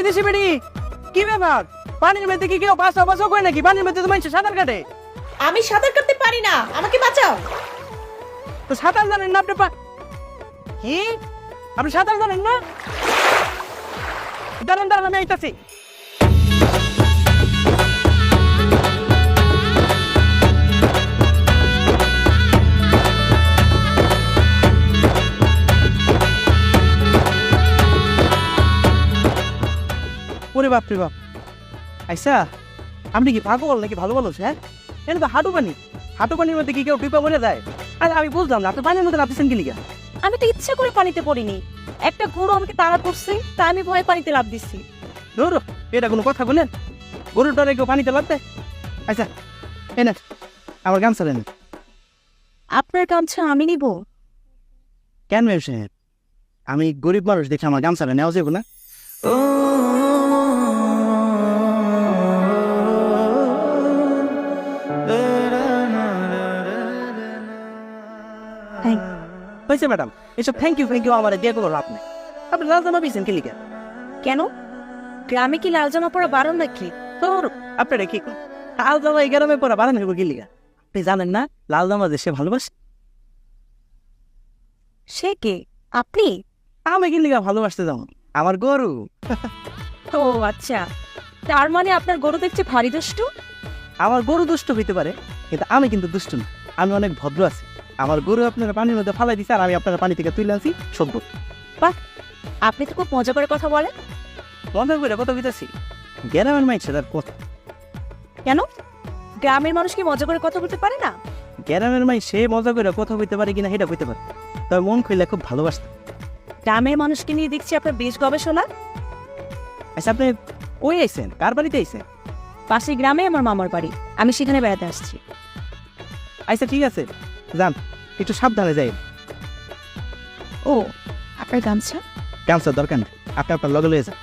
বিদেশি বেড়ি কি ব্যাপার? পানির মধ্যে কি কেউ বাঁচা বাঁচা করে নাকি? পানির মধ্যে তো মানুষ সাঁতার কাটে। আমি সাঁতার কাটতে পারি না, আমাকে বাঁচাও। তো সাঁতার জানেন না আপনি? কি আপনি সাঁতার জানেন না? দাঁড়ান দাঁড়ান, আমি আইতাছি। ওরে বাপ রে বাপ, আইসা আপনি কি পাগল নাকি? ভালো ভালো হ্যাঁ, এটা তো হাঁটু পানি। হাঁটু পানির মধ্যে কি কেউ টিপা মরে যায়? আরে আমি বুঝলাম না, আপনি পানির মধ্যে নামতেছেন কি লিগা? আমি তো ইচ্ছে করে পানিতে পড়িনি, একটা গরু আমাকে তাড়া করছে, তাই আমি ভয়ে পানিতে লাফ দিচ্ছি। ধরো, এটা কোনো কথা বলেন? গরুর ডরে কেউ পানিতে লাভ দেয়? আচ্ছা এনে আমার গামছা দেন। আপনার গামছা আমি নিব? কেন মেম সাহেব, আমি গরিব মানুষ দেখে আমার গামছাটা নেওয়া যাবে না? হয়েছে ম্যাডাম, এসব থ্যাংক ইউ আমার দিয়ে কোনো লাভ নেই। আপনি লাল জামা পিয়েছেন কি লিখা? কেন, গ্রামে কি লাল জামা পরা বারণ নাকি? তোর আপনারা কি লাল জামা এই গ্রামে পরা বাড়ানো হইব কি লিখা? আপনি জানেন না লাল জামা যে সে ভালোবাসে? সে কে? আপনি? আমি কি লিখা ভালোবাসতে যাবো? আমার গরু। ও আচ্ছা, তার মানে আপনার গরু দেখছে ভারী দুষ্টু। আমার গরু দুষ্ট হইতে পারে, কিন্তু আমি কিন্তু দুষ্ট না। আমি অনেক ভদ্র আছি। আমার গরু আপনারা পানির মধ্যে ফালাই দিচ্ছে, আর আমি আপনারা পানি থেকে তুলে আনছি সভ্য। বাহ, আপনি তো খুব মজা করে কথা বলেন। মজা করে কথা বলতেছি, গ্রামের মাইছে তার কথা। কেন, গ্রামের মানুষ কি মজা করে কথা বলতে পারে না? গ্রামের মাই সে মজা করে কথা বলতে পারে কিনা সেটা বলতে পারে, তবে মন খুললে খুব ভালোবাসতাম। গ্রামের মানুষকে নিয়ে দেখছি আপনার বেশ গবেষণা। আচ্ছা আপনি ওই আইছেন, কার বাড়িতে আইছেন? পাশের গ্রামে আমার মামার বাড়ি, আমি সেখানে বেড়াতে আসছি। আচ্ছা ঠিক আছে, যান, একটু সাবধানে যাই। ও, আপনার গামছা? গামছার দরকার নেই, আপনি আপনার লগে লয়ে যান।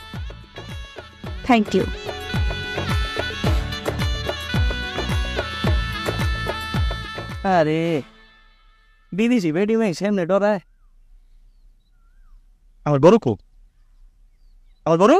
Thank you. আরে বিদেশি বেডি মাই সামনে ডরায়। আমার বড় খুব, আমার বড়